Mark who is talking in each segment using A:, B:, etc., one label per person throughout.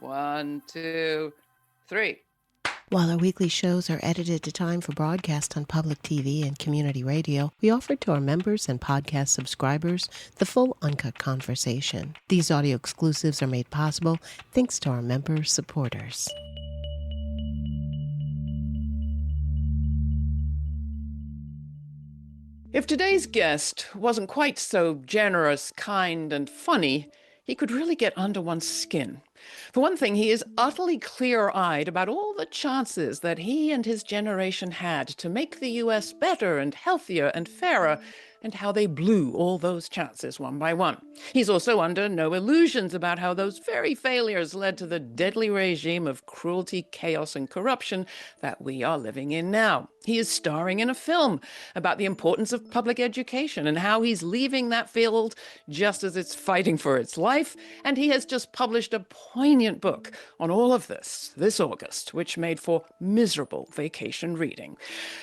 A: 1, 2, 3.
B: While our weekly shows are edited to time for broadcast on public TV and community radio, we offer to our members and podcast subscribers the full uncut conversation. These audio exclusives are made possible thanks to our member supporters.
A: If today's guest wasn't quite so generous, kind, and funny, he could really get under one's skin. For one thing, he is utterly clear-eyed about all the chances that he and his generation had to make the U.S. better and healthier and fairer, and how they blew all those chances one by one. He's also under no illusions about how those very failures led to the deadly regime of cruelty, chaos, and corruption that we are living in now. He is starring in a film about the importance of public education and how he's leaving that field just as it's fighting for its life. And he has just published a poignant book on all of this August, which made for miserable vacation reading.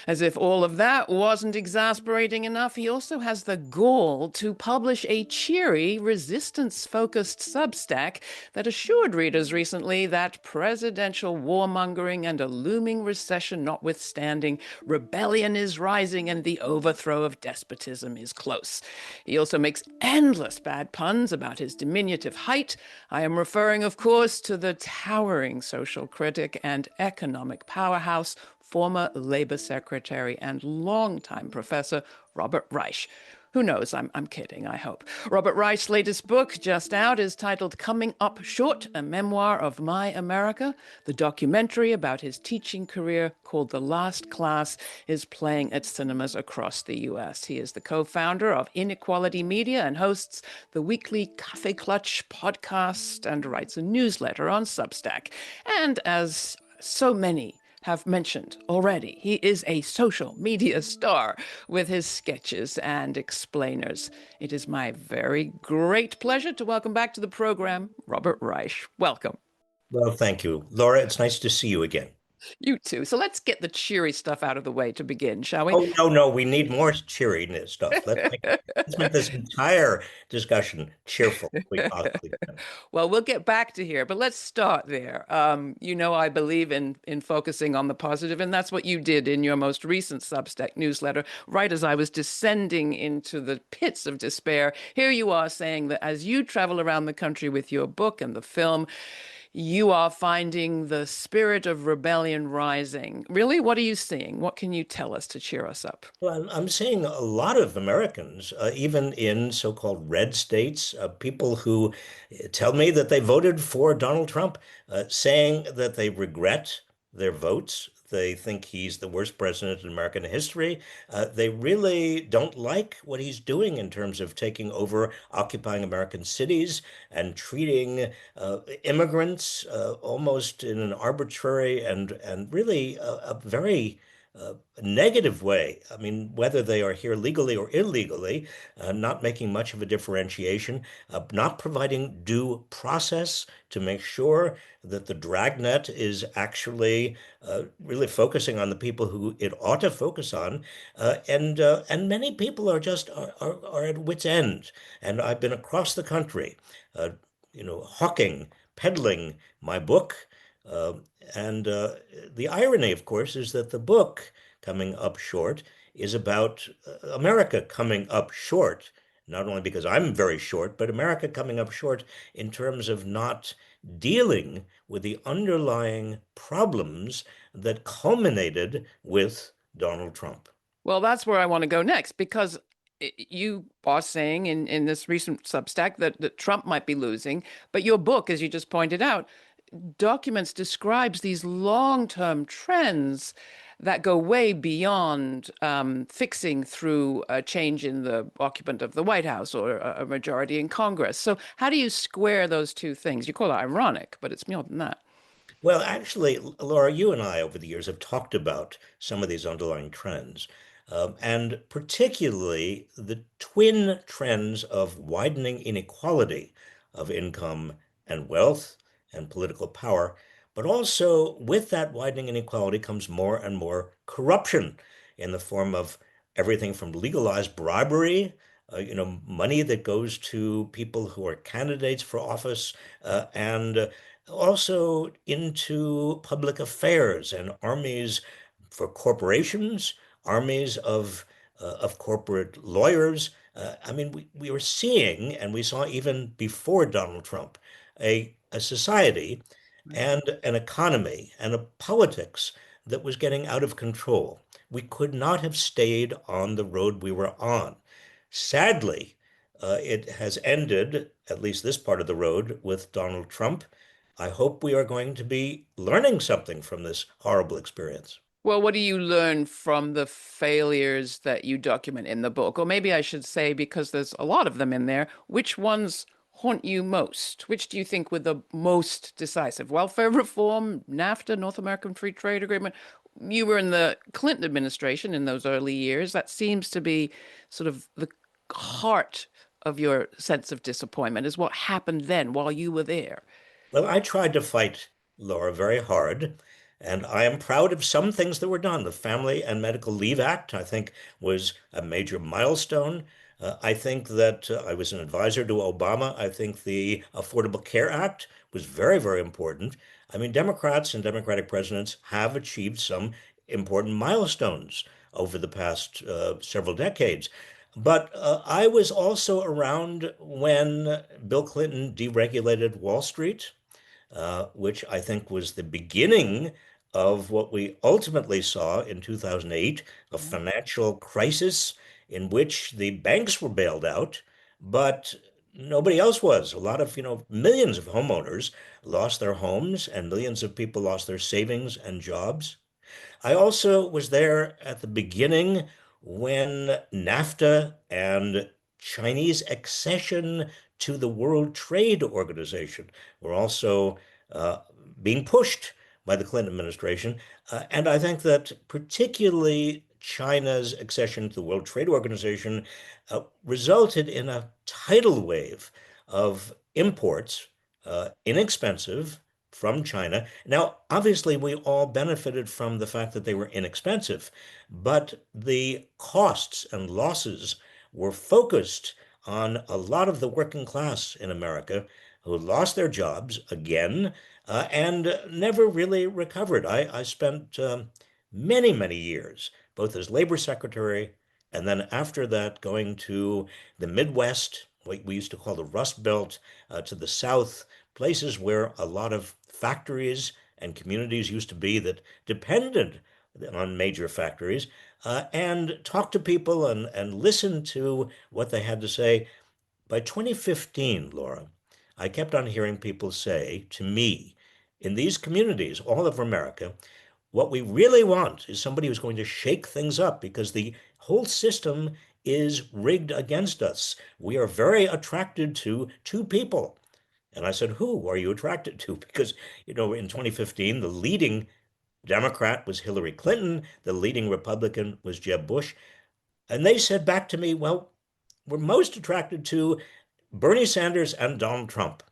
A: As if all of that wasn't exasperating enough, he also has the gall to publish a cheery, resistance-focused Substack that assured readers recently that presidential warmongering and a looming recession notwithstanding, rebellion is rising and the overthrow of despotism is close. He also makes endless bad puns about his diminutive height. I am referring, of course, to the towering social critic and economic powerhouse, former Labor Secretary and longtime professor Robert Reich. Who knows? I'm kidding, I hope. Robert Reich's latest book, just out, is titled Coming Up Short, a Memoir of My America. The documentary about his teaching career, called The Last Class, is playing at cinemas across the U.S. He is the co-founder of Inequality Media and hosts the weekly Kaffee Clutch podcast and writes a newsletter on Substack. And as so many have mentioned already, he is a social media star with his sketches and explainers. It is my very great pleasure to welcome back to the program, Robert Reich. Welcome.
C: Well, thank you. Laura, it's nice to see you again.
A: You too. So let's get the cheery stuff out of the way to begin, shall we?
C: Oh, no, we need more cheeriness stuff. Let's make this entire discussion cheerful if we possibly can.
A: Well, we'll get back to here, but let's start there. I believe in focusing on the positive, and that's what you did in your most recent Substack newsletter, right as I was descending into the pits of despair. Here you are saying that as you travel around the country with your book and the film, you are finding the spirit of rebellion rising. Really? What are you seeing? What can you tell us to cheer us up?
C: Well, I'm seeing a lot of Americans, even in so-called red states, people who tell me that they voted for Donald Trump, saying that they regret their votes. They think he's the worst president in American history. They really don't like what he's doing in terms of taking over, occupying American cities and treating immigrants almost in an arbitrary and really a very negative way. I mean, whether they are here legally or illegally, not making much of a differentiation, not providing due process to make sure that the dragnet is actually really focusing on the people who it ought to focus on, and many people are just are at wit's end. And I've been across the country, hawking, peddling my book. And the irony, of course, is that the book coming up short is about America coming up short, not only because I'm very short, but America coming up short in terms of not dealing with the underlying problems that culminated with Donald Trump.
A: Well, that's where I want to go next, because you are saying in this recent Substack that Trump might be losing, but your book, as you just pointed out, describes these long-term trends that go way beyond fixing through a change in the occupant of the White House or a majority in Congress. So how do you square those two things? You call it ironic, but it's more than that.
C: Well, actually, Laura, you and I over the years have talked about some of these underlying trends, and particularly the twin trends of widening inequality of income and wealth and political power. But also with that widening inequality comes more and more corruption in the form of everything from legalized bribery, money that goes to people who are candidates for office, and also into public affairs and armies for corporations, armies of corporate lawyers. I mean, we were seeing, and we saw even before Donald Trump, a society and an economy and a politics that was getting out of control. We could not have stayed on the road we were on. Sadly, it has ended, at least this part of the road, with Donald Trump. I hope we are going to be learning something from this horrible experience.
A: Well, what do you learn from the failures that you document in the book? Or maybe I should say, because there's a lot of them in there, which ones haunt you most? Which do you think were the most decisive? Welfare reform, NAFTA, North American Free Trade Agreement? You were in the Clinton administration in those early years. That seems to be sort of the heart of your sense of disappointment, is what happened then while you were there.
C: Well, I tried to fight Laura very hard, and I am proud of some things that were done. The Family and Medical Leave Act, I think, was a major milestone. I think that I was an advisor to Obama. I think the Affordable Care Act was very, very important. I mean, Democrats and Democratic presidents have achieved some important milestones over the past several decades. But I was also around when Bill Clinton deregulated Wall Street, which I think was the beginning of what we ultimately saw in 2008, a
A: Yeah.
C: financial crisis in which the banks were bailed out, but nobody else was. A lot of, millions of homeowners lost their homes and millions of people lost their savings and jobs. I also was there at the beginning when NAFTA and Chinese accession to the World Trade Organization were also uh, being pushed by the Clinton administration. And I think that particularly China's accession to the World Trade Organization resulted in a tidal wave of imports, inexpensive from China. Now, obviously, we all benefited from the fact that they were inexpensive, but the costs and losses were focused on a lot of the working class in America who lost their jobs again and never really recovered. I spent many, many years, both as labor secretary and then after that going to the Midwest, what we used to call the Rust Belt, to the South, places where a lot of factories and communities used to be that depended on major factories, and talk to people and listen to what they had to say. By 2015, Laura, I kept on hearing people say to me, in these communities all over America, what we really want is somebody who's going to shake things up because the whole system is rigged against us. We are very attracted to two people. And I said, who are you attracted to? Because, in 2015, the leading Democrat was Hillary Clinton, the leading Republican was Jeb Bush. And they said back to me, well, we're most attracted to Bernie Sanders and Donald Trump.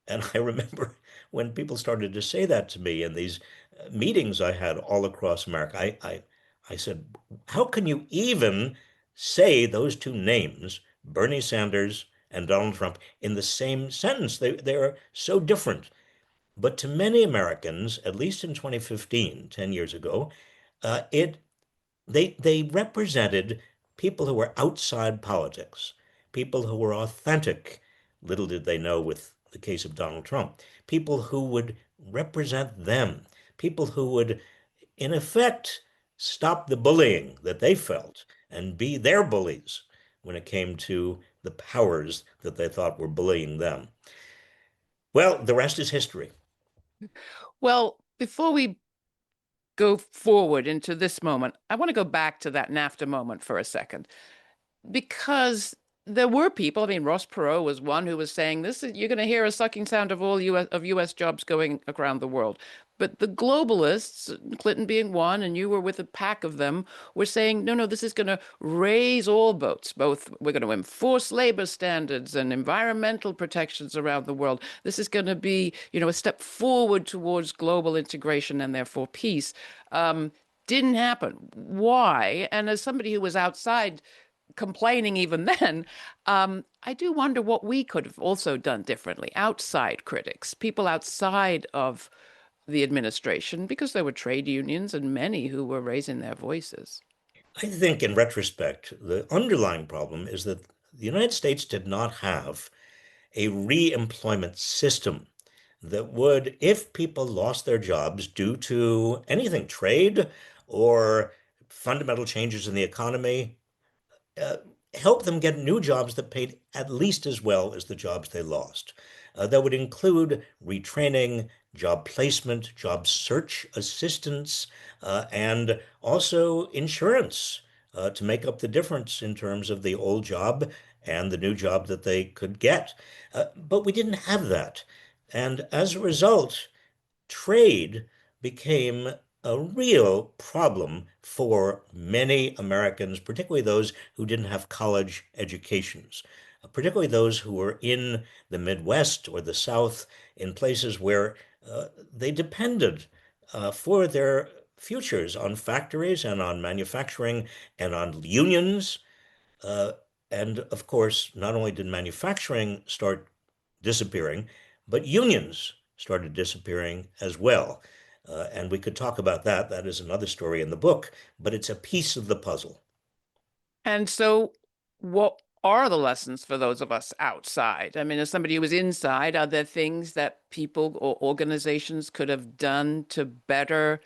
C: And I remember when people started to say that to me in these meetings I had all across America, I said, how can you even say those two names, Bernie Sanders and Donald Trump, in the same sentence? They are so different. But to many Americans, at least in 2015, 10 years ago, it they represented people who were outside politics, people who were authentic. Little did they know with the case of Donald Trump, people who would represent them, people who would, in effect, stop the bullying that they felt and be their bullies when it came to the powers that they thought were bullying them. Well, the rest is history.
A: Well, before we go forward into this moment, I want to go back to that NAFTA moment for a second because there were people. I mean, Ross Perot was one who was saying this is you're going to hear a sucking sound of all US jobs going around the world. But the globalists, Clinton being one, and you were with a pack of them, were saying, no, no, this is going to raise all boats. Both we're going to enforce labor standards and environmental protections around the world. This is going to be, a step forward towards global integration and therefore peace. Didn't happen. Why? And as somebody who was outside complaining even then, I do wonder what we could have also done differently. Outside critics, people outside of the administration, because there were trade unions and many who were raising their voices.
C: I think in retrospect, the underlying problem is that the United States did not have a re-employment system that would, if people lost their jobs due to anything, trade or fundamental changes in the economy, uh, help them get new jobs that paid at least as well as the jobs they lost. That would include retraining, job placement, job search assistance, and also insurance to make up the difference in terms of the old job and the new job that they could get. But we didn't have that. And as a result, trade became a real problem for many Americans, particularly those who didn't have college educations, particularly those who were in the Midwest or the South, in places where they depended for their futures on factories and on manufacturing and on unions. Uh, and of course, not only did manufacturing start disappearing, but unions started disappearing as well. And we could talk about that. That is another story in the book, but it's a piece of the puzzle.
A: And so, what are the lessons for those of us outside? I mean, as somebody who was inside, are there things that people or organizations could have done to better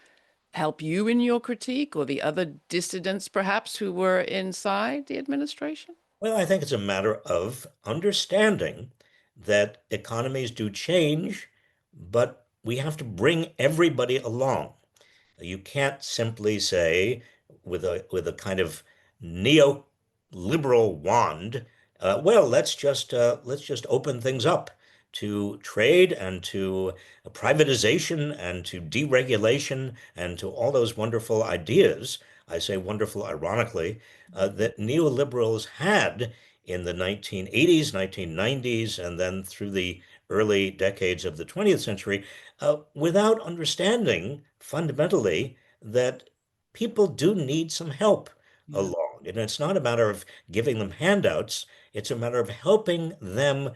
A: help you in your critique or the other dissidents, perhaps, who were inside the administration?
C: Well, I think it's a matter of understanding that economies do change, but we have to bring everybody along. You can't simply say with a kind of neoliberal wand, well, let's just open things up to trade and to privatization and to deregulation and to all those wonderful ideas. I say wonderful ironically, that neoliberals had in the 1980s, 1990s, and then through the early decades of the 20th century, without understanding fundamentally that people do need some help
A: Yeah.
C: along. And it's not a matter of giving them handouts, it's a matter of helping them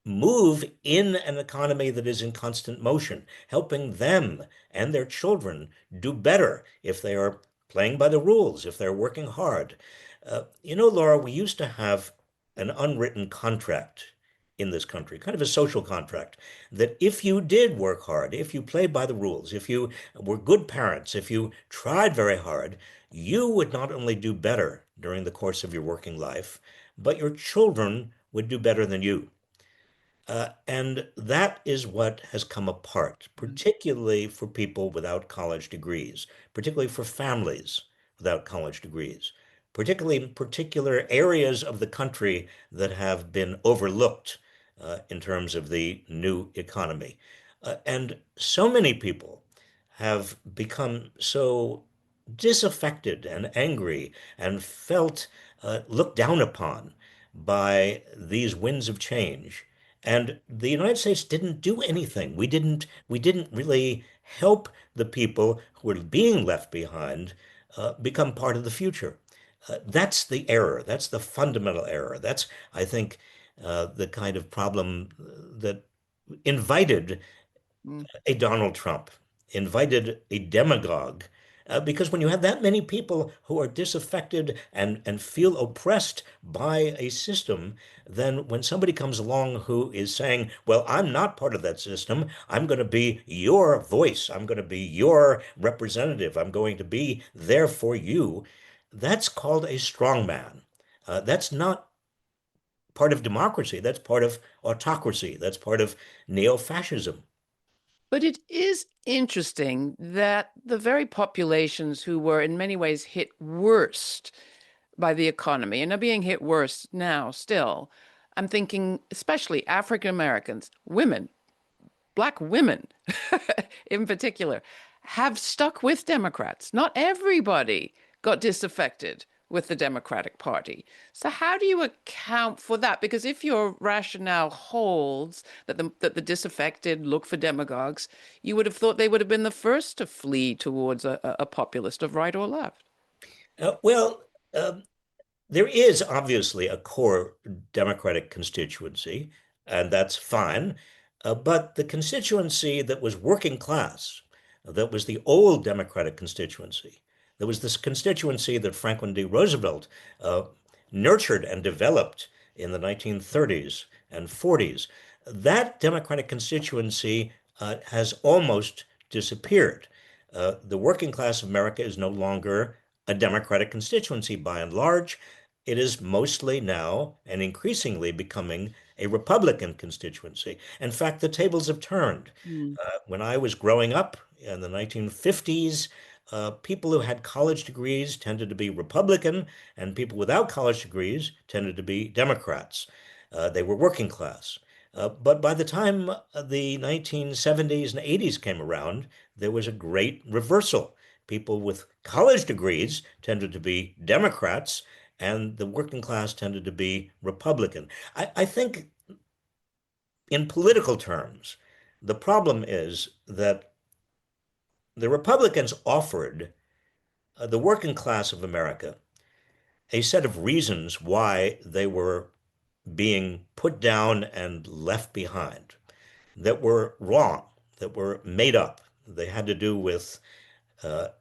C: move in an economy that is in constant motion, helping them and their children do better if they are playing by the rules, if they're working hard. Laura, we used to have an unwritten contract in this country, kind of a social contract, that if you did work hard, if you played by the rules, if you were good parents, if you tried very hard, you would not only do better during the course of your working life, but your children would do better than you. And that is what has come apart, particularly for people without college degrees, particularly for families without college degrees, particularly in particular areas of the country that have been overlooked in terms of the new economy. And so many people have become so disaffected and angry and felt looked down upon by these winds of change. And the United States didn't do anything. We didn't really help the people who were being left behind become part of the future. That's the error. That's the fundamental error. That's, I think, the kind of problem that invited
A: Mm.
C: a Donald Trump, invited a demagogue, because when you have that many people who are disaffected and feel oppressed by a system, then when somebody comes along who is saying, well, I'm not part of that system, I'm going to be your voice, I'm going to be your representative, I'm going to be there for you, that's called a strong man. That's not part of democracy, that's part of autocracy, that's part of neo-fascism.
A: But it is interesting that the very populations who were in many ways hit worst by the economy and are being hit worse now still, I'm thinking especially African Americans, women, Black women in particular, have stuck with Democrats. Not everybody got disaffected with the Democratic Party. So how do you account for that? Because if your rationale holds that the disaffected look for demagogues, you would have thought they would have been the first to flee towards a populist of right or left.
C: Well, um, There is obviously a core Democratic constituency, and that's fine. But the constituency that was working class, that was the old Democratic constituency, there was this constituency that Franklin D. Roosevelt uh, nurtured and developed in the 1930s and 40s. That Democratic constituency has almost disappeared. The working class of America is no longer a Democratic constituency by and large. It is mostly now and increasingly becoming a Republican constituency. In fact, the tables have turned.
A: Mm.
C: When I was growing up in the 1950s, people who had college degrees tended to be Republican, and people without college degrees tended to be Democrats. They were working class. But by the time the 1970s and 80s came around, there was a great reversal. People with college degrees tended to be Democrats, and the working class tended to be Republican. I think in political terms, the problem is that the Republicans offered the working class of America a set of reasons why they were being put down and left behind that were wrong, that were made up. They had to do with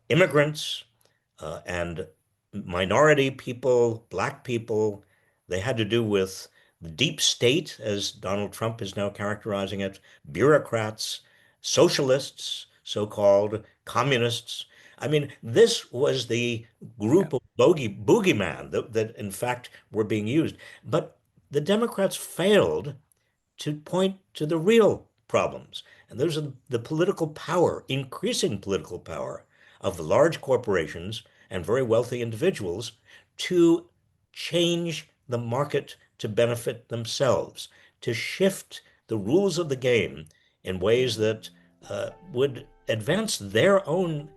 C: immigrants and minority people, black people. They had to do with the deep state, as Donald Trump is now characterizing it, bureaucrats, socialists, so-called communists. I mean, this was the
A: Yeah.
C: group of boogeyman that in fact were being used. But the Democrats failed to point to the real problems. And those are the political power, increasing political power of the large corporations and very wealthy individuals to change the market to benefit themselves, to shift the rules of the game in ways that would advance their own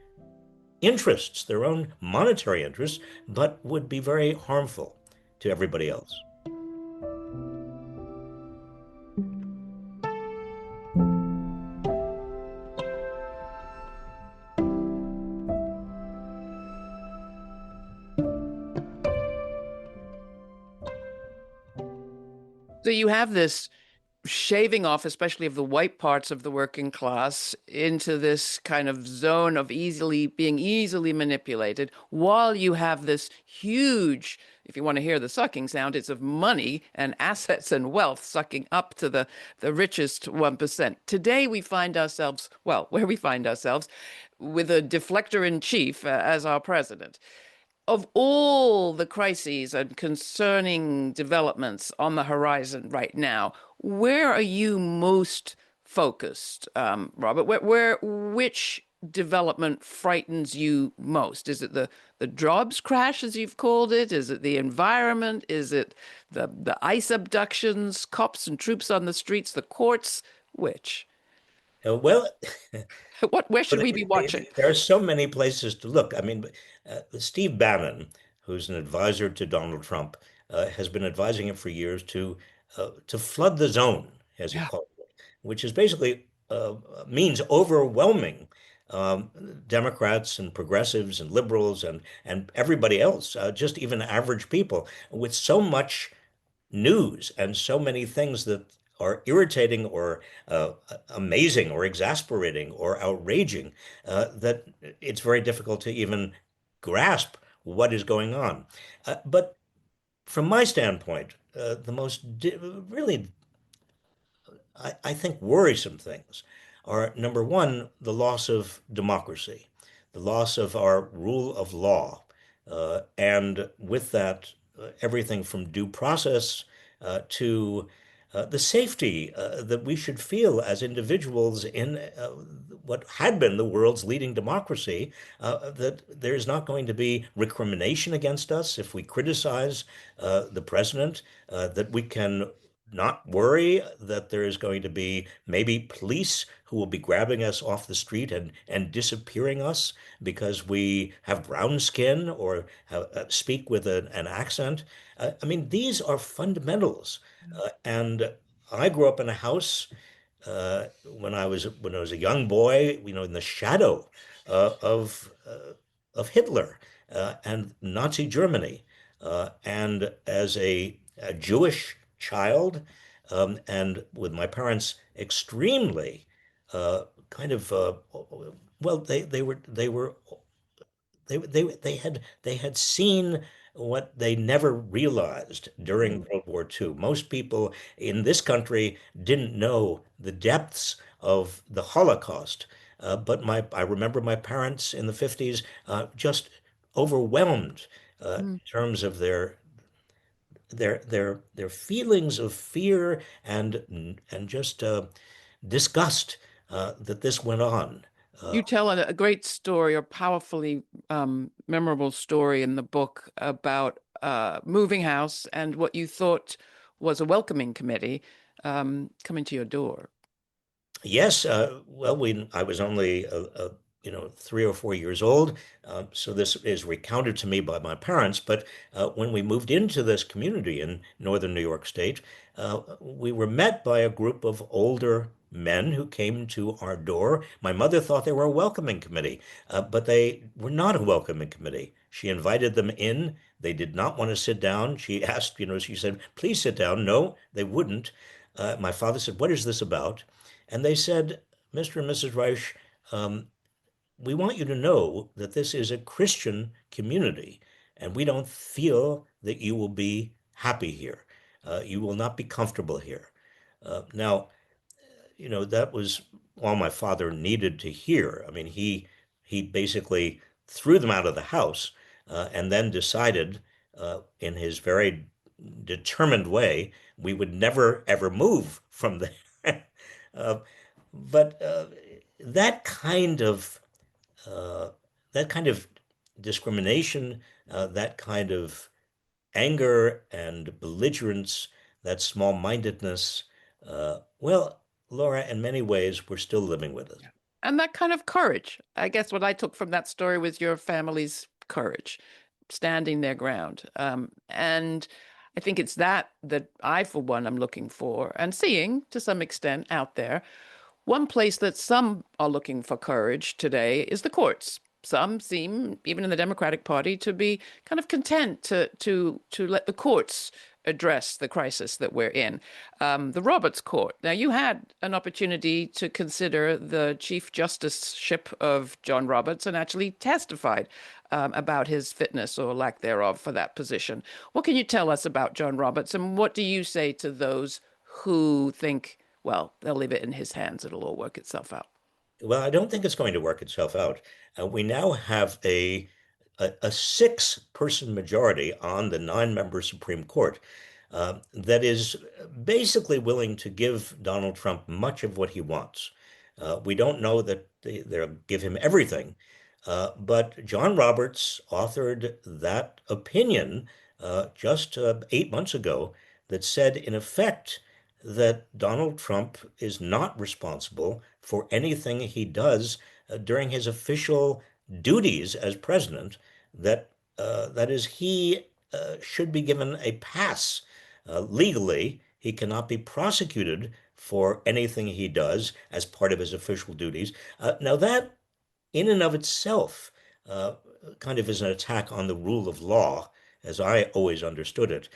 C: interests, their own monetary interests, but would be very harmful to everybody else.
A: So you have this shaving off, especially of the white parts of the working class, into this kind of zone of easily manipulated, while you have this huge, if you want to hear the sucking sound, it's of money and assets and wealth sucking up to the richest 1%. Today we find ourselves, well, where we find ourselves, with a deflector in chief as our president. Of all the crises and concerning developments on the horizon right now, where are you most focused, Robert? Which development frightens you most? Is it the jobs crash, as you've called it? Is it the environment? Is it the ICE abductions, cops and troops on the streets, the courts? Which?
C: Well,
A: Where should we be watching?
C: there are so many places to look. I mean, Steve Bannon, who's an advisor to Donald Trump, has been advising him for years to flood the zone, as he
A: Yeah.
C: called it, which is basically means overwhelming um, Democrats and progressives and liberals and everybody else, just even average people, with so much news and so many things that are irritating or amazing or exasperating or outraging that it's very difficult to even grasp what is going on. But from my standpoint, the most really, I think, worrisome things are number one, the loss of democracy, the loss of our rule of law, and with that, everything from due process to the safety that we should feel as individuals in what had been the world's leading democracy, that there's not going to be recrimination against us if we criticize the president, that we can not worry that there is going to be maybe police who will be grabbing us off the street and disappearing us because we have brown skin or speak with an accent. I mean, these are fundamentals. And I grew up in a house when I was a young boy, in the shadow of Hitler and Nazi Germany. And as a Jewish child, and with my parents extremely kind of well, they had seen what they never realized during World War II. Most people in this country didn't know the depths of the Holocaust. But I remember my parents in the 50s just overwhelmed
A: Mm.
C: in terms of their feelings of fear and just disgust that this went on.
A: You tell a great story, or powerfully memorable story in the book about moving house and what you thought was a welcoming committee coming to your door.
C: Yes, well, I was only 3 or 4 years old, so this is recounted to me by my parents. But when we moved into this community in northern New York State, we were met by a group of older men who came to our door. My mother thought they were a welcoming committee, but they were not a welcoming committee. She invited them in. They did not want to sit down. She asked, she said, "Please sit down." No, they wouldn't. My father said, "What is this about?" And they said, "Mr. and Mrs. Reich, we want you to know that this is a Christian community, and we don't feel that you will be happy here. You will not be comfortable here." Now, that was all my father needed to hear. I mean, he basically threw them out of the house, and then decided, in his very determined way, we would never ever move from there. Uh, but that kind of uh, that kind of discrimination, that kind of anger and belligerence, that small-mindedness, well, Laura, in many ways, we're still living with it.
A: And that kind of courage. I guess what I took from that story was your family's courage, standing their ground. And I think it's that I, for one, am looking for and seeing to some extent out there. One place that some are looking for courage today is the courts. Some seem, even in the Democratic Party, to be kind of content to let the courts address the crisis that we're in. The Roberts Court. Now, you had an opportunity to consider the Chief Justiceship of John Roberts and actually testified about his fitness or lack thereof for that position. What can you tell us about John Roberts, and what do you say to those who think, well, they'll leave it in his hands, it'll all work itself out?
C: Well, I don't think it's going to work itself out. We now have a six-person majority on the nine-member Supreme Court that is basically willing to give Donald Trump much of what he wants. We don't know that they'll give him everything, but John Roberts authored that opinion just 8 months ago that said, in effect, that Donald Trump is not responsible for anything he does during his official duties as president, that is, he should be given a pass. Legally, he cannot be prosecuted for anything he does as part of his official duties. Now, that in and of itself uh, kind of is an attack on the rule of law, as I always understood it.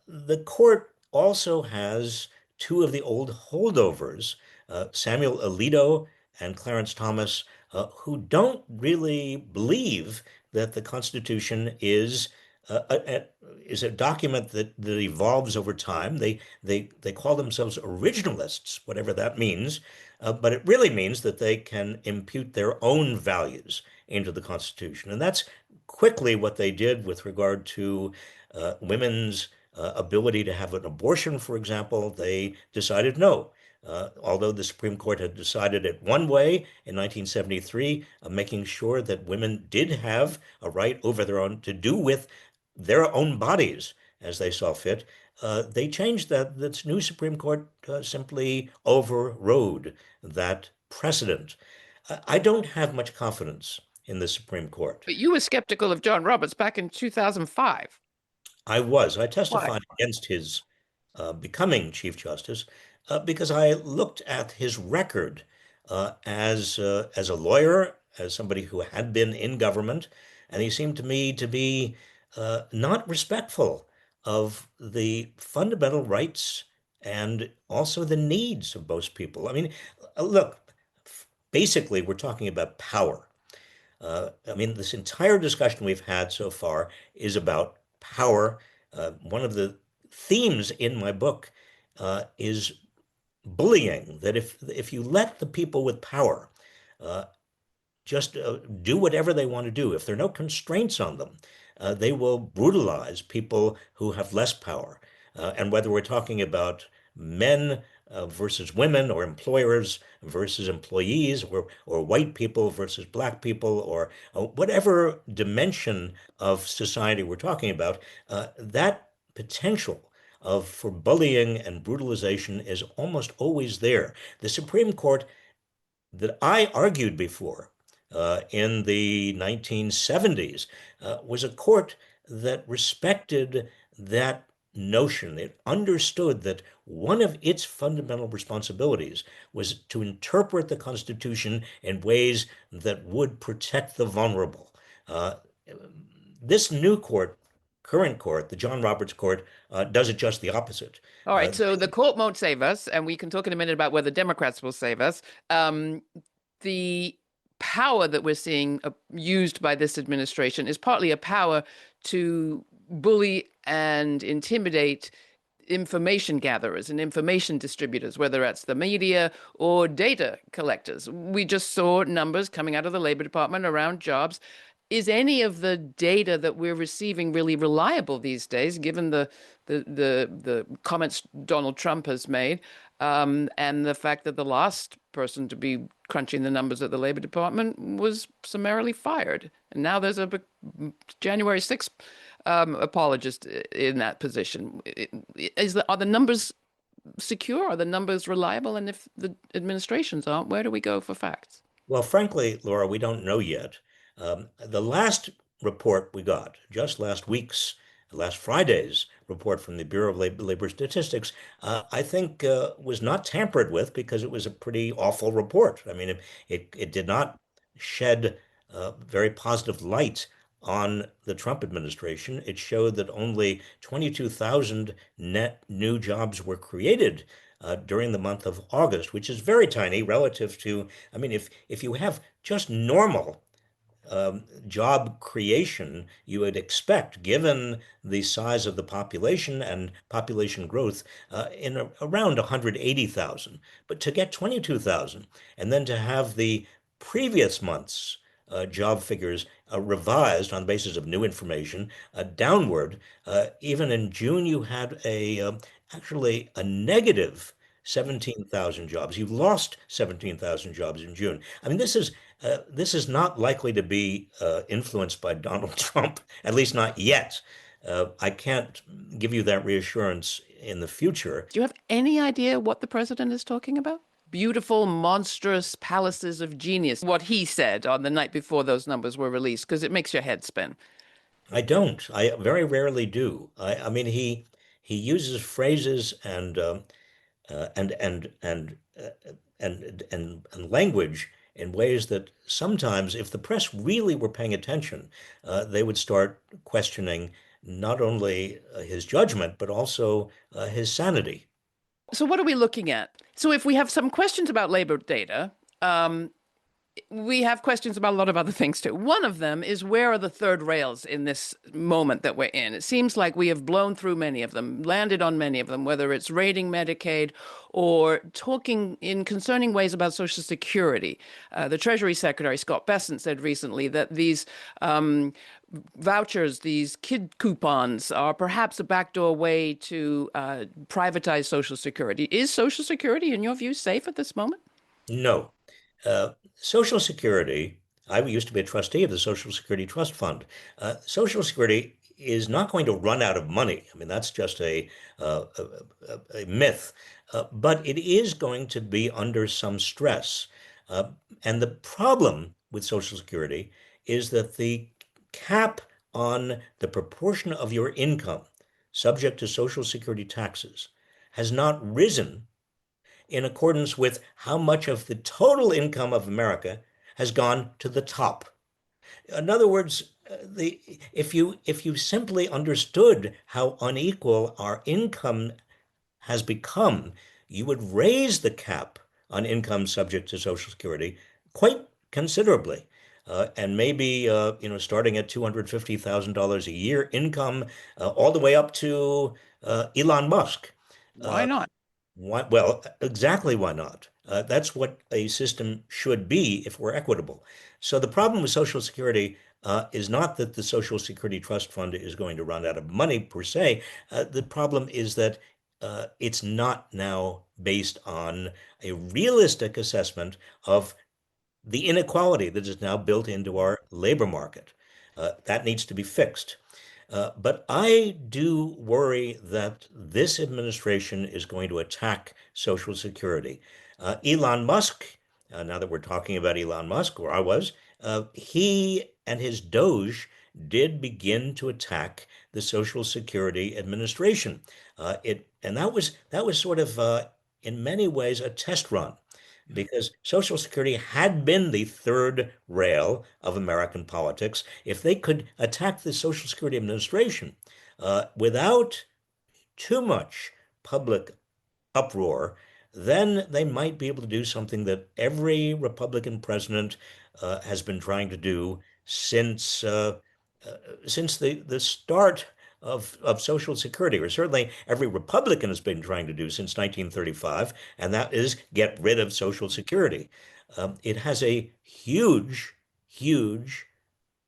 C: The court also has two of the old holdovers, Samuel Alito and Clarence Thomas, who don't really believe that the Constitution is a document that evolves over time. They call themselves originalists, whatever that means, but it really means that they can impute their own values into the Constitution. And that's quickly what they did with regard to women's ability to have an abortion, for example. They decided no. Although the Supreme Court had decided it one way in 1973, making sure that women did have a right over their own to do with their own bodies as they saw fit, they changed that. This new Supreme Court simply overrode that precedent. I don't have much confidence in the Supreme Court.
A: But you were skeptical of John Roberts back in 2005.
C: I
A: Why?
C: testified against his becoming Chief Justice because I looked at his record as a lawyer, as somebody who had been in government, and he seemed to me to be not respectful of the fundamental rights and also the needs of most people. I mean, look, basically, we're talking about power. I mean, this entire discussion we've had so far is about power. One of the themes in my book is bullying, that if you let the people with power uh, just do whatever they want to do, if there are no constraints on them, they will brutalize people who have less power. And whether we're talking about men versus women, or employers versus employees, or white people versus black people, or whatever dimension of society we're talking about, that potential for bullying and brutalization is almost always there. The Supreme Court that I argued before in the 1970s was a court that respected that notion. It understood that one of its fundamental responsibilities was to interpret the Constitution in ways that would protect the vulnerable. Uh, this new court, current court, the John Roberts Court, does it just the opposite.
A: All
C: Uh,
A: right, so the court won't save us, and we can talk in a minute about whether Democrats will save us. The power that we're seeing used by this administration is partly a power to bully and intimidate information gatherers and information distributors, whether that's the media or data collectors. We just saw numbers coming out of the Labor Department around jobs. Is any of the data that we're receiving really reliable these days, given the comments Donald Trump has made, and the fact that the last person to be crunching the numbers at the Labor Department was summarily fired, and now there's a January 6th apologist in that position? Are the numbers secure? Are the numbers reliable? And if the administrations aren't, where do we go for facts?
C: Well, frankly, Laura, we don't know yet. The last report we got, just last Friday's report from the Bureau of Labor Statistics, I think was not tampered with, because it was a pretty awful report. I mean, it did not shed very positive light on the Trump administration. It showed that only 22,000 net new jobs were created during the month of August, which is very tiny relative to, I mean, if you have just normal job creation, you would expect, given the size of the population and population growth, around 180,000. But to get 22,000, and then to have the previous month's job figures revised on the basis of new information downward, even in June, you had actually a negative 17,000 jobs. You lost 17,000 jobs in June. I mean, this is not likely to be influenced by Donald Trump, at least not yet. I can't give you that reassurance in the future.
A: Do you have any idea what the president is talking about? Beautiful, monstrous palaces of genius, what he said on the night before those numbers were released, because it makes your head spin.
C: I don't. I very rarely do. I mean, he uses phrases uh, and and and uh, and language in ways that sometimes, if the press really were paying attention, they would start questioning not only his judgment but also his sanity.
A: So, what are we looking at? So, if we have some questions about labor data, we have questions about a lot of other things too. One of them is, where are the third rails in this moment that we're in? It seems like we have blown through many of them, landed on many of them, whether it's raiding Medicaid or talking in concerning ways about Social Security. The Treasury Secretary, Scott Bessent, said recently that these vouchers, these kid coupons, are perhaps a backdoor way to privatize Social Security. Is Social Security, in your view, safe at this moment?
C: No. Social Security, I used to be a trustee of the Social Security Trust Fund. Social Security is not going to run out of money. I mean, that's just a myth. But it is going to be under some stress. Uh, and the problem with Social Security is that the cap on the proportion of your income subject to Social Security taxes has not risen in accordance with how much of the total income of America has gone to the top. In other words, the if you simply understood how unequal our income has become, you would raise the cap on income subject to Social Security quite considerably. And maybe starting at $250,000 a year income, all the way up to Elon Musk.
A: Why not?
C: Why, well, exactly why not? That's what a system should be if we're equitable. So the problem with Social Security is not that the Social Security Trust Fund is going to run out of money per se. The problem is that it's not now based on a realistic assessment of the inequality that is now built into our labor market. That needs to be fixed. But I do worry that this administration is going to attack Social Security. Elon Musk, now that we're talking about Elon Musk, where I was, he and his Doge did begin to attack the Social Security Administration. And that was sort of in many ways a test run because Social Security had been the third rail of American politics. If they could attack the Social Security Administration without too much public uproar, then they might be able to do something that every Republican president has been trying to do since the start of Social Security, or certainly every Republican has been trying to do since 1935, and that is get rid of Social Security. It has a huge, huge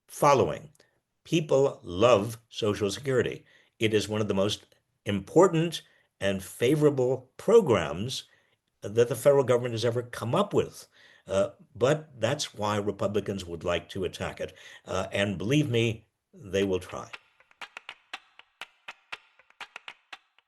C: following. People love Social Security. It is one of the most important and favorable programs that the federal government has ever come up with. But that's why Republicans would like to attack it. And believe me, they will try.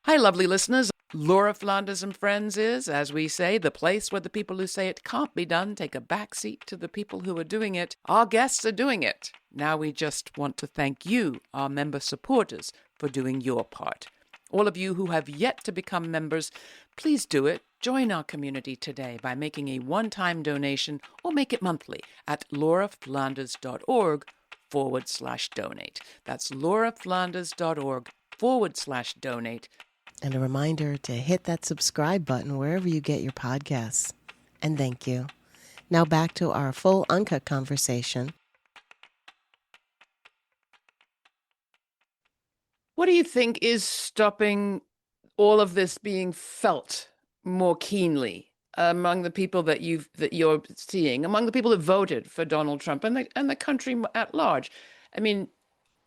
A: Hi, lovely listeners. Laura Flanders and Friends is, as we say, the place where the people who say it can't be done take a back seat to the people who are doing it. Our guests are doing it. Now we just want to thank you, our member supporters, for doing your part. All of you who have yet to become members, please do it. Join our community today by making a one-time donation or make it monthly at lauraflanders.org/donate. That's lauraflanders.org/donate.
B: And a reminder to hit that subscribe button wherever you get your podcasts. And thank you. Now back to our full uncut conversation.
A: What do you think is stopping all of this being felt more keenly among the people that you're seeing, among the people that voted for Donald Trump and the country at large? I mean,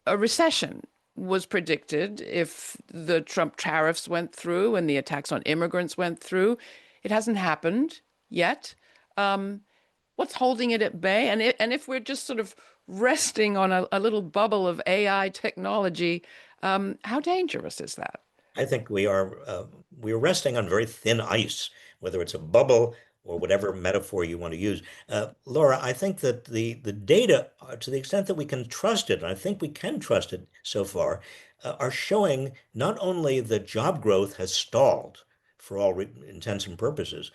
A: a recession was predicted if the Trump tariffs went through and the attacks on immigrants went through. It hasn't happened yet. What's holding it at bay? And if we're just sort of resting on a little bubble of AI technology, how dangerous is that?
C: I think we are resting on very thin ice, whether it's a bubble or whatever metaphor you want to use. Laura, I think that the data, to the extent that we can trust it, and I think we can trust it so far, are showing not only that job growth has stalled for all intents and purposes.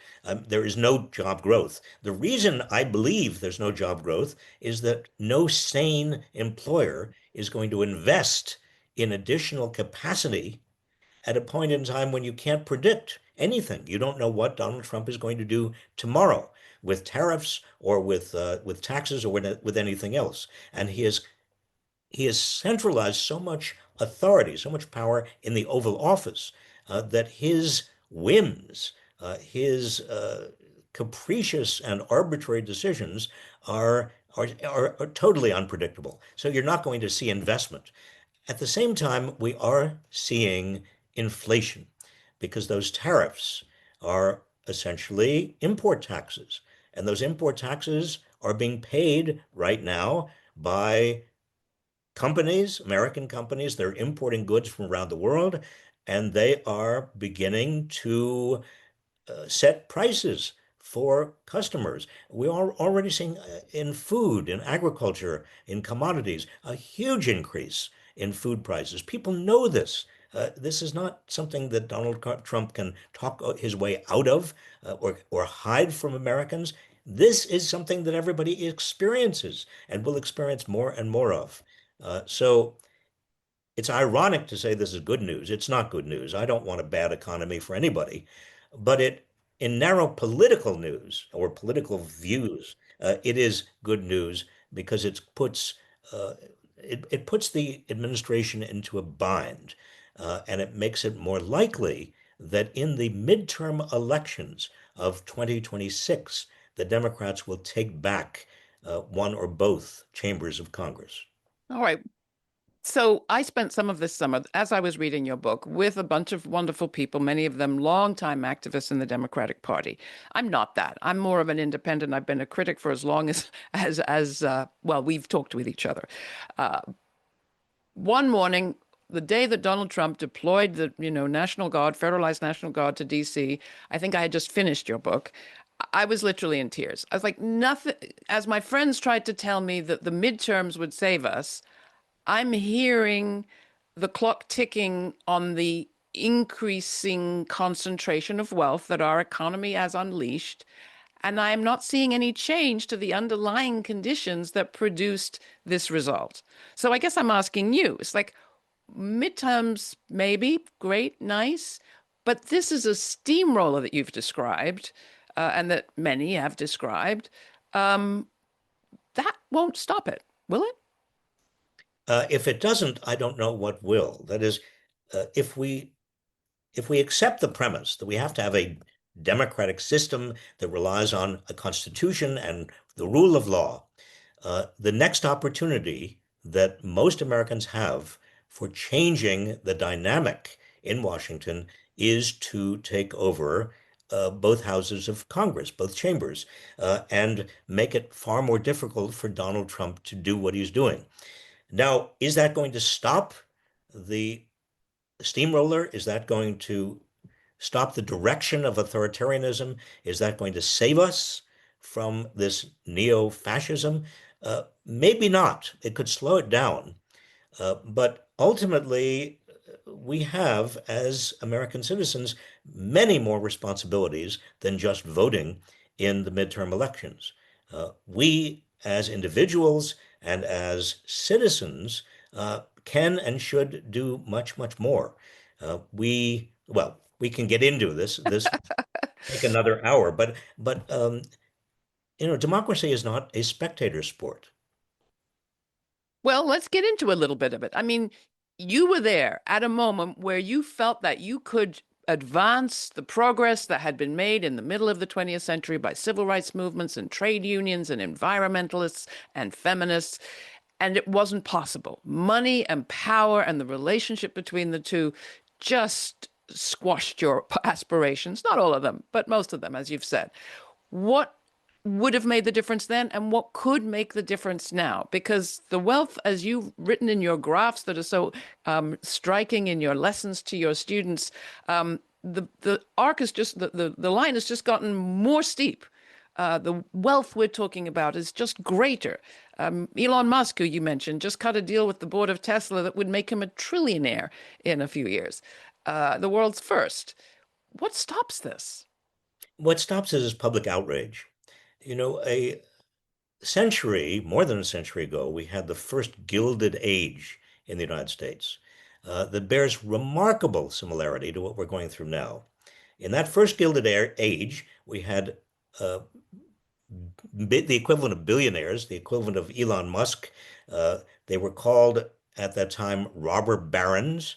C: There is no job growth. The reason I believe there's no job growth is that no sane employer is going to invest in additional capacity at a point in time when you can't predict anything. You don't know what Donald Trump is going to do tomorrow with tariffs or with taxes or with anything else. And he has centralized so much authority, so much power in the Oval Office that his whims, his capricious and arbitrary decisions are totally unpredictable. So you're not going to see investment. At the same time, we are seeing inflation because those tariffs are essentially import taxes. And those import taxes are being paid right now by companies, American companies. They're importing goods from around the world, and they are beginning to set prices for customers. We are already seeing in food, in agriculture, in commodities, a huge increase in food prices. People know this. This is not something that Donald Trump can talk his way out of or hide from Americans. This is something that everybody experiences and will experience more and more of. So it's ironic to say this is good news. It's not good news. I don't want a bad economy for anybody, but in narrow political news or political views, it is good news because uh, it puts the administration into a bind, and it makes it more likely that in the midterm elections of 2026, the Democrats will take back one or both chambers of Congress.
A: All right. So I spent some of this summer, as I was reading your book, with a bunch of wonderful people, many of them longtime activists in the Democratic Party. I'm not that. I'm more of an independent. I've been a critic for as long as well, we've talked with each other. Uh, One morning, the day that Donald Trump deployed the, National Guard, federalized National Guard to DC, I think I had just finished your book. I was literally in tears. I was like, nothing, as my friends tried to tell me that the midterms would save us, I'm hearing the clock ticking on the increasing concentration of wealth that our economy has unleashed. And I am not seeing any change to the underlying conditions that produced this result. So I guess I'm asking you, it's like midterms, maybe, great, nice, but this is a steamroller that you've described, and that many have described. Um, that won't stop it, will it?
C: If it doesn't, I don't know what will. That is, if we accept the premise that we have to have a democratic system that relies on a constitution and the rule of law, the next opportunity that most Americans have for changing the dynamic in Washington is to take over both houses of Congress, both chambers, and make it far more difficult for Donald Trump to do what he's doing. Now, is that going to stop the steamroller? Is that going to stop the direction of authoritarianism? Is that going to save us from this neo-fascism? Maybe not. It could slow it down. But ultimately, we have, as American citizens, many more responsibilities than just voting in the midterm elections. We, as individuals and as citizens, can and should do much, much more. We can get into this. This take another hour, but democracy is not a spectator sport.
A: Well, let's get into a little bit of it. I mean, you were there at a moment where you felt that you could advance the progress that had been made in the middle of the 20th century by civil rights movements and trade unions and environmentalists and feminists. And it wasn't possible. Money and power and the relationship between the two just squashed your aspirations. Not all of them, but most of them, as you've said. What would have made the difference then, and what could make the difference now? Because the wealth, as you've written in your graphs that are so striking in your lessons to your students, the arc is just the line has just gotten more steep. The wealth we're talking about is just greater. Elon Musk, who you mentioned, just cut a deal with the board of Tesla that would make him a trillionaire in a few years. The world's first. What stops this?
C: What stops it is public outrage. A century, more than a century ago, we had the first Gilded Age in the United States that bears remarkable similarity to what we're going through now. In that first Gilded Age, we had uh, the equivalent of billionaires, the equivalent of Elon Musk. They were called at that time robber barons.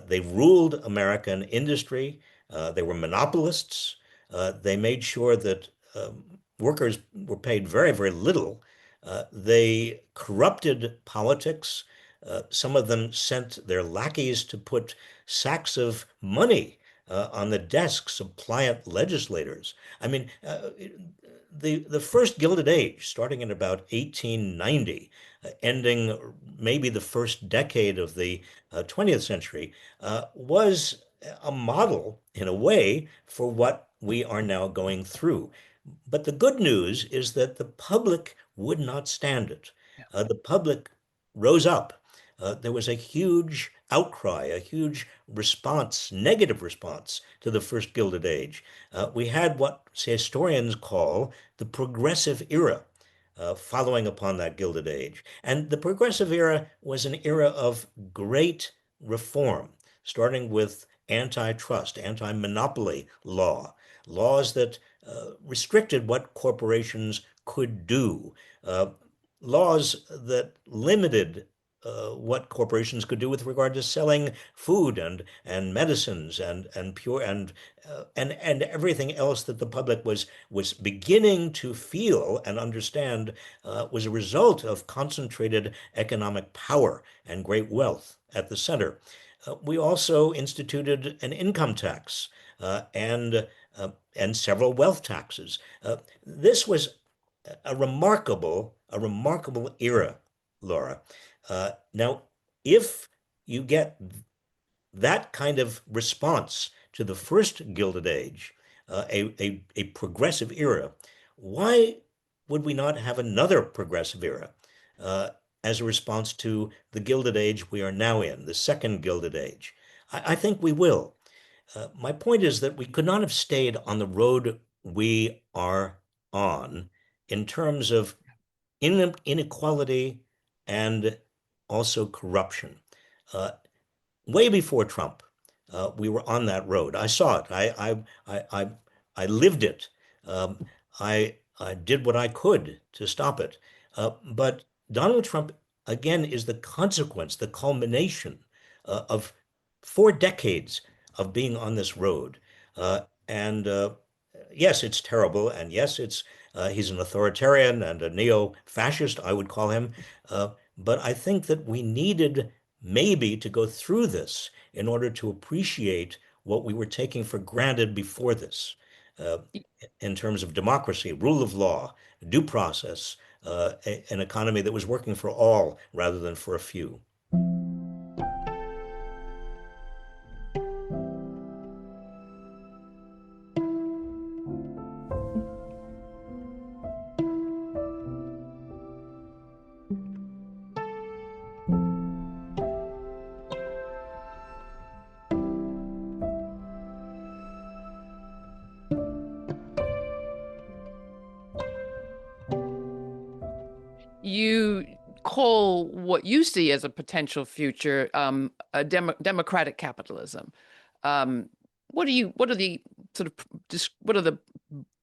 C: They ruled American industry. They were monopolists. They made sure that workers were paid very, very little. They corrupted politics. Some of them sent their lackeys to put sacks of money on the desks of pliant legislators. I mean, the first Gilded Age, starting in about 1890, ending maybe the first decade of the 20th century, was a model in a way for what we are now going through. But the good news is that the public would not stand it. The public rose up. There was a huge outcry, a huge response, negative response to the first Gilded Age. We had what historians call the progressive era. following upon that Gilded Age. And the Progressive era was an era of great reform, starting with antitrust, anti-monopoly law, laws that restricted what corporations could do, uh, laws that limited what corporations could do with regard to selling food and medicines and pure and everything else that the public was beginning to feel and understand was a result of concentrated economic power and great wealth at the center. We also instituted an income tax uh, and and several wealth taxes. This was a remarkable era, Laura. Now, if you get that kind of response to the first Gilded Age, a progressive era, why would we not have another progressive era uh, as a response to the Gilded Age we are now in, the second Gilded Age? I think we will. My point is that we could not have stayed on the road we are on in terms of inequality and also corruption. Uh, Way before Trump, we were on that road. I saw it. I lived it. Um, I did what I could to stop it. But Donald Trump again is the consequence, the culmination of 4 decades of being on this road. And yes, it's terrible, and yes, it's he's an authoritarian and a neo-fascist, I would call him. But I think that we needed maybe to go through this in order to appreciate what we were taking for granted before this, uh, in terms of democracy, rule of law, due process, an economy that was working for all rather than for a few.
A: You call what you see as a potential future a democratic capitalism. Um, what are the sort of what are the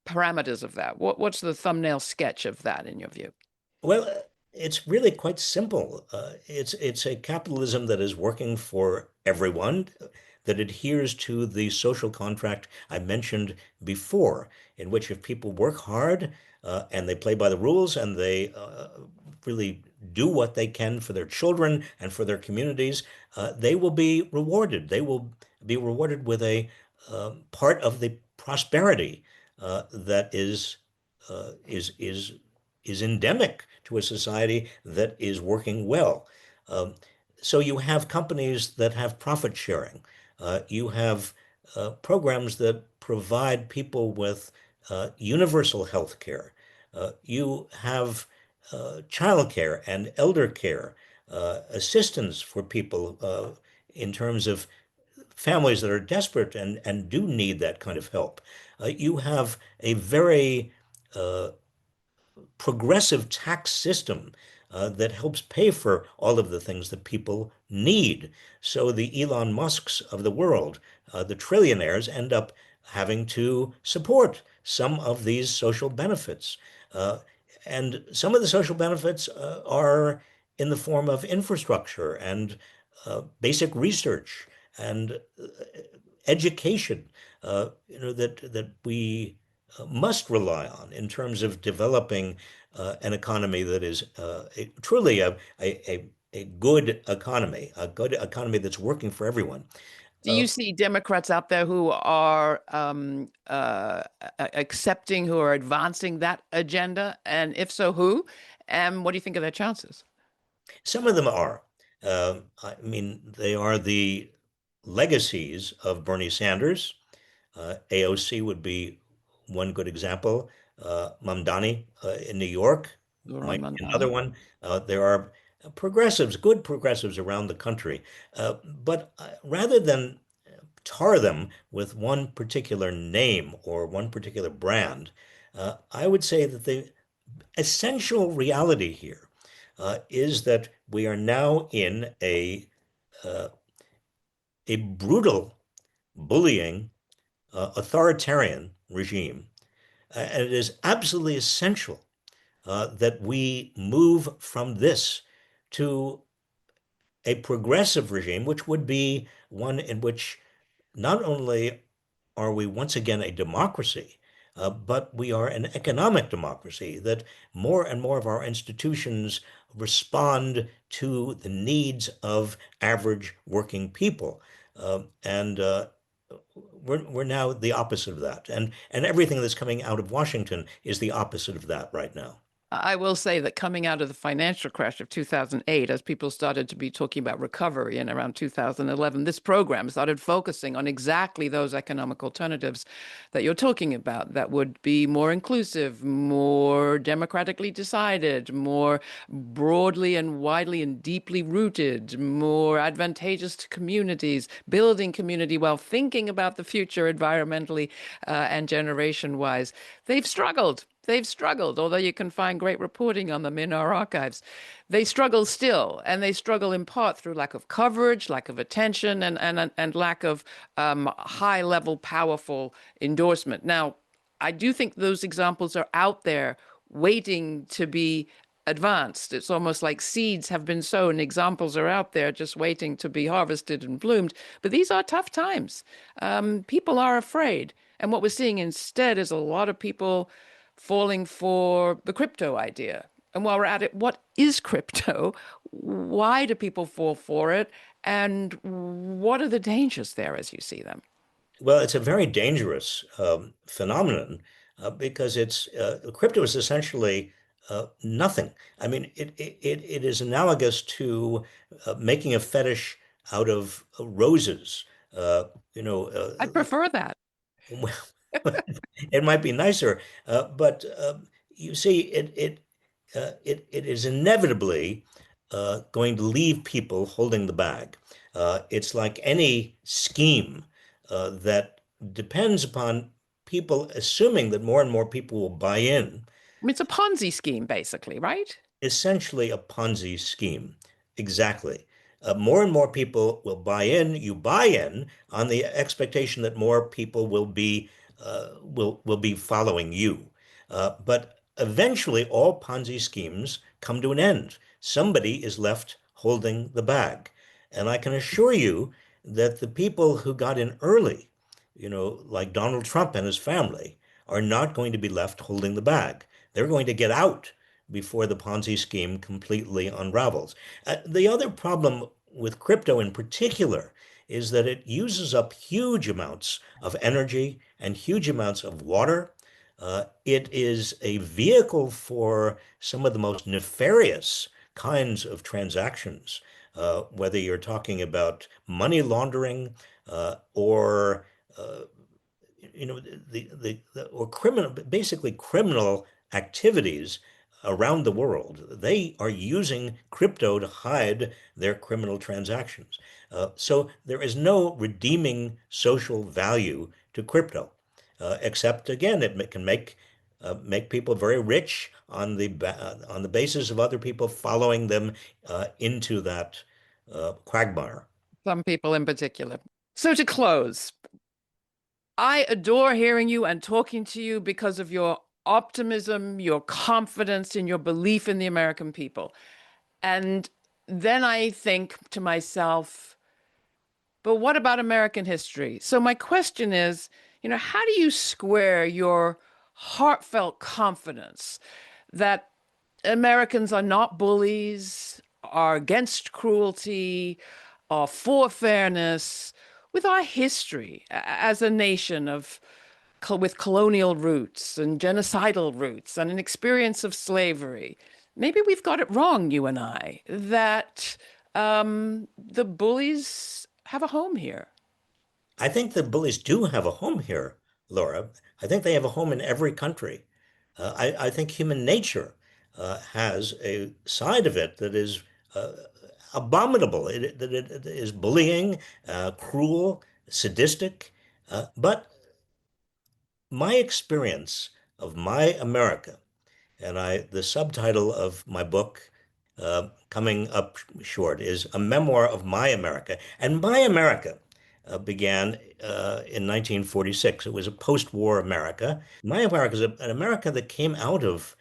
A: parameters of that? What's the thumbnail sketch of that in your view?
C: Well, it's really quite simple. It's a capitalism that is working for everyone, that adheres to the social contract I mentioned before, in which if people work hard and they play by the rules and they really do what they can for their children and for their communities, they will be rewarded. They will be rewarded with a part of the prosperity that is endemic to a society that is working well. Um, so you have companies that have profit sharing. You have programs that provide people with universal health care. You have child care and elder care, assistance for people in terms of families that are desperate and do need that kind of help. You have a very progressive tax system that helps pay for all of the things that people need. So the Elon Musks of the world, the trillionaires, end up having to support some of these social benefits. Uh, and some of the social benefits are in the form of infrastructure and basic research and education, that we must rely on in terms of developing an economy that is truly a good economy that's working for everyone.
A: Do
C: Uh,
A: you see Democrats out there who are accepting, who are advancing that agenda? And if so, who? And what do you think of their chances?
C: some of them are. I mean, they are the legacies of Bernie Sanders. AOC would be one good example. Mamdani in New York
A: Laura
C: might be another
A: Mandani.
C: one. There are progressives, good progressives around the country. But rather than tar them with one particular name or one particular brand, I would say that essential reality here is that we are now in uh, a brutal, bullying, authoritarian regime. And it is absolutely essential that we move from this to a progressive regime, which would be one in which not only are we once again a democracy, but we are an economic democracy, that more and more of our institutions respond to the needs of average working people. And we're now the opposite of that. And everything that's coming out of Washington is the opposite of that right now.
A: I will say that coming out of the financial crash of 2008, as people started to be talking about recovery in around 2011, this program started focusing on exactly those economic alternatives that you're talking about that would be more inclusive, more democratically decided, more broadly and widely and deeply rooted, more advantageous to communities, building community while thinking about the future environmentally and generation wise. They've struggled. They've struggled, although you can find great reporting on them in our archives. They struggle still, and they struggle in part through lack of coverage, lack of attention, and lack of high level, powerful endorsement. Now, I do think those examples are out there waiting to be advanced. It's almost like seeds have been sown, examples are out there just waiting to be harvested and bloomed. But these are tough times. People are afraid. And what we're seeing instead is a lot of people falling for the crypto idea. And while we're at it, what is crypto? Why do people fall for it? And what are the dangers there as you see them?
C: Well, it's a very dangerous phenomenon because it's crypto is essentially nothing. I mean, it is analogous to making a fetish out of roses. Uh, you know,
A: I'd prefer that.
C: well, it might be nicer, but you see, it is inevitably going to leave people holding the bag. It's like any scheme that depends upon people assuming that more and more people will buy in,
A: I mean, it's a Ponzi scheme, basically, right?
C: essentially a Ponzi scheme. Exactly. More and more people will buy in. You buy in on the expectation that more people will be following you. But eventually, all Ponzi schemes come to an end. Somebody is left holding the bag, and I can assure you that the people who got in early, like Donald Trump and his family, are not going to be left holding the bag. They're going to get out before the Ponzi scheme completely unravels. The other problem with crypto in particular is that it uses up huge amounts of energy and huge amounts of water. It is a vehicle for some of the most nefarious kinds of transactions, whether you're talking about money laundering or or criminal, basically criminal activities around the world. They are using crypto to hide their criminal transactions. So there is no redeeming social value to crypto, except again, it can make people very rich on the basis of other people following them into that quagmire.
A: Some people in particular. So to close, I adore hearing you and talking to you because of your optimism, your confidence, and your belief in the American people. And then I think to myself, but what about American history? So my question is, how do you square your heartfelt confidence that Americans are not bullies, are against cruelty, are for fairness, with our history as a nation with colonial roots and genocidal roots and an experience of slavery? Maybe we've got it wrong, you and I, that the bullies have a home here.
C: I think the bullies do have a home here, Laura. I think they have a home in every country. I think human nature has a side of it that is abominable, that it is bullying, cruel, sadistic. But my experience of my America And the subtitle of my book, coming up short, is A Memoir of My America. And My America began in 1946. It was a post-war America. My America is an America that came out of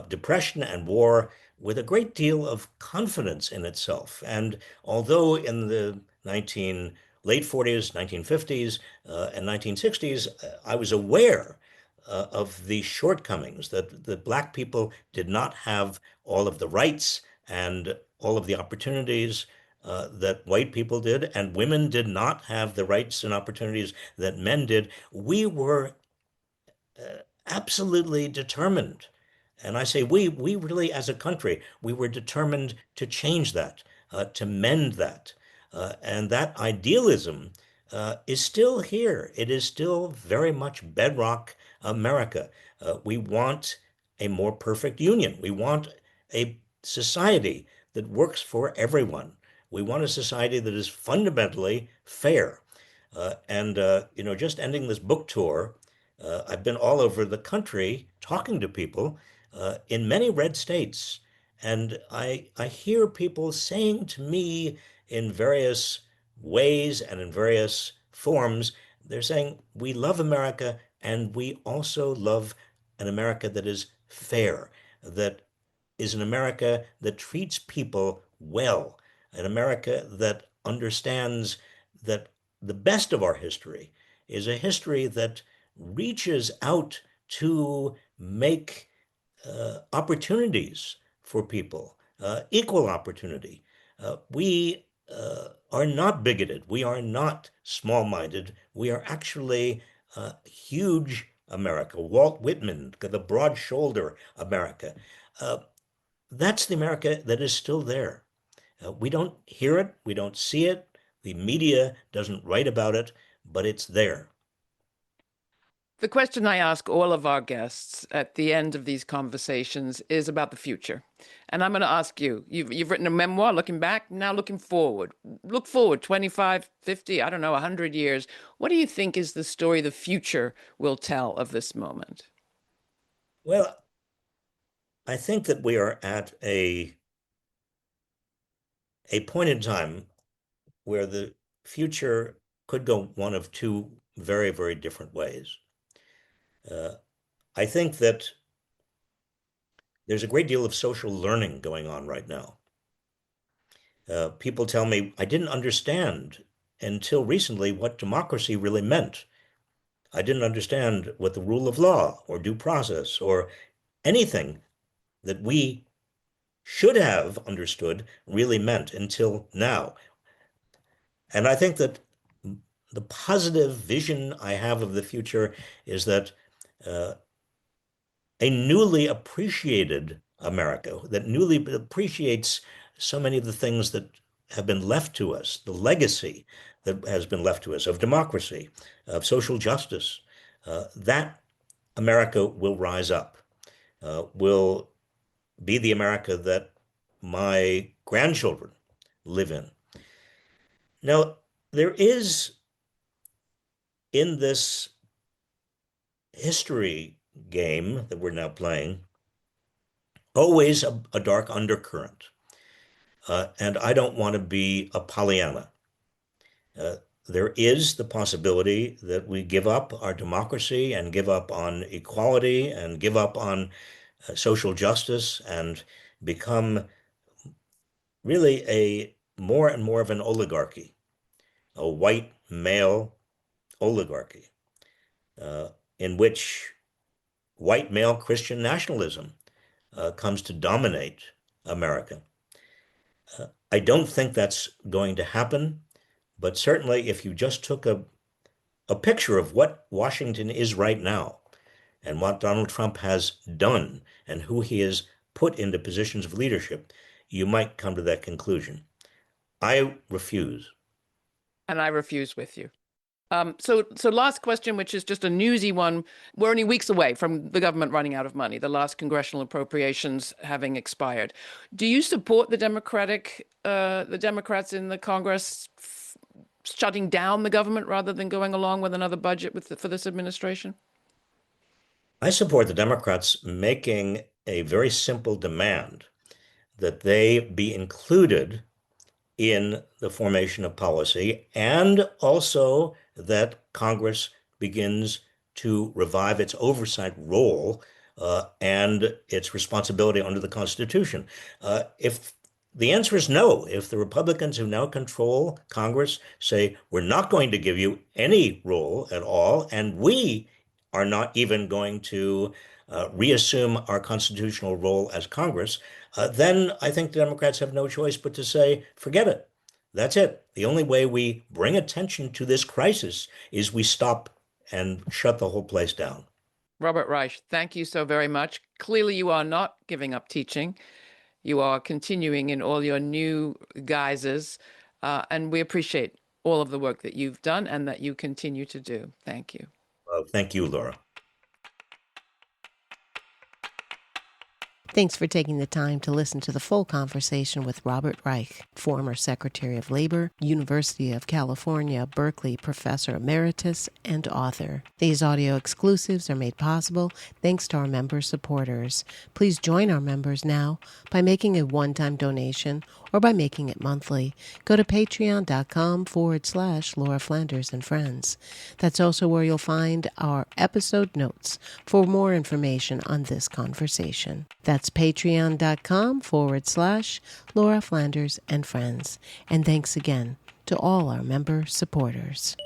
C: depression and war with a great deal of confidence in itself. And although in the late 40s, 1950s, and 1960s, I was aware of the shortcomings that Black people did not have all of the rights and all of the opportunities that white people did, and women did not have the rights and opportunities that men did. We were absolutely determined. And I say we really, as a country, we were determined to change that, to mend that. And that idealism is still here. It is still very much bedrock America. We want a more perfect union. We want a society that works for everyone. We want a society that is fundamentally fair. Just ending this book tour, I've been all over the country talking to people in many red states. And I hear people saying to me in various ways and in various forms, they're saying, we love America and we also love an America that is fair, that is an America that treats people well, an America that understands that the best of our history is a history that reaches out to make opportunities for people, equal opportunity. We are not bigoted. We are not small-minded. We are actually huge America. Walt Whitman, the broad shoulder America. Uh, that's the America that is still there. We don't hear it, we don't see it, the media doesn't write about it, but it's there.
A: The question I ask all of our guests at the end of these conversations is about the future. And I'm going to ask you, you've written a memoir looking back, now looking forward. Look forward 25, 50, I don't know, 100 years. What do you think is the story the future will tell of this moment?
C: Well, I think that we are at a point in time where the future could go one of two very, very different ways. Uh, I think that there's a great deal of social learning going on right now. People tell me I didn't understand until recently what democracy really meant. I didn't understand what the rule of law or due process or anything that we should have understood really meant until now. And I think that the positive vision I have of the future is that uh, a newly appreciated America that newly appreciates so many of the things that have been left to us, the legacy that has been left to us of democracy, of social justice, that America will rise up, will be the America that my grandchildren live in. Now, there is in this history game that we're now playing always a dark undercurrent. And I don't want to be a Pollyanna. Uh, there is the possibility that we give up our democracy and give up on equality and give up on social justice and become really a more and more of an oligarchy, a white male oligarchy, uh, in which white male Christian nationalism comes to dominate America. I don't think that's going to happen, but certainly if you just took a picture of what Washington is right now and what Donald Trump has done and who he has put into positions of leadership, you might come to that conclusion. I refuse.
A: And I refuse with you. So last question, which is just a newsy one. We're only weeks away from the government running out of money, the last congressional appropriations having expired. Do you support the Democrats in the Congress shutting down the government rather than going along with another budget for this administration?
C: I support the Democrats making a very simple demand that they be included in the formation of policy, and also that Congress begins to revive its oversight role and its responsibility under the Constitution. If the answer is no, if the Republicans who now control Congress say, we're not going to give you any role at all, and we are not even going to reassume our constitutional role as Congress, then I think the Democrats have no choice but to say, forget it. That's it. The only way we bring attention to this crisis is we stop and shut the whole place down.
A: Robert Reich, thank you so very much. Clearly, you are not giving up teaching. You are continuing in all your new guises, and we appreciate all of the work that you've done and that you continue to do. Thank you.
C: Thank you, Laura.
B: Thanks for taking the time to listen to the full conversation with Robert Reich, former Secretary of Labor, University of California, Berkeley Professor Emeritus, and author. These audio exclusives are made possible thanks to our member supporters. Please join our members now by making a one-time donation or by making it monthly. Go to patreon.com/Laura Flanders and Friends. That's also where you'll find our episode notes for more information on this conversation. That's patreon.com/Laura Flanders and Friends. And thanks again to all our member supporters.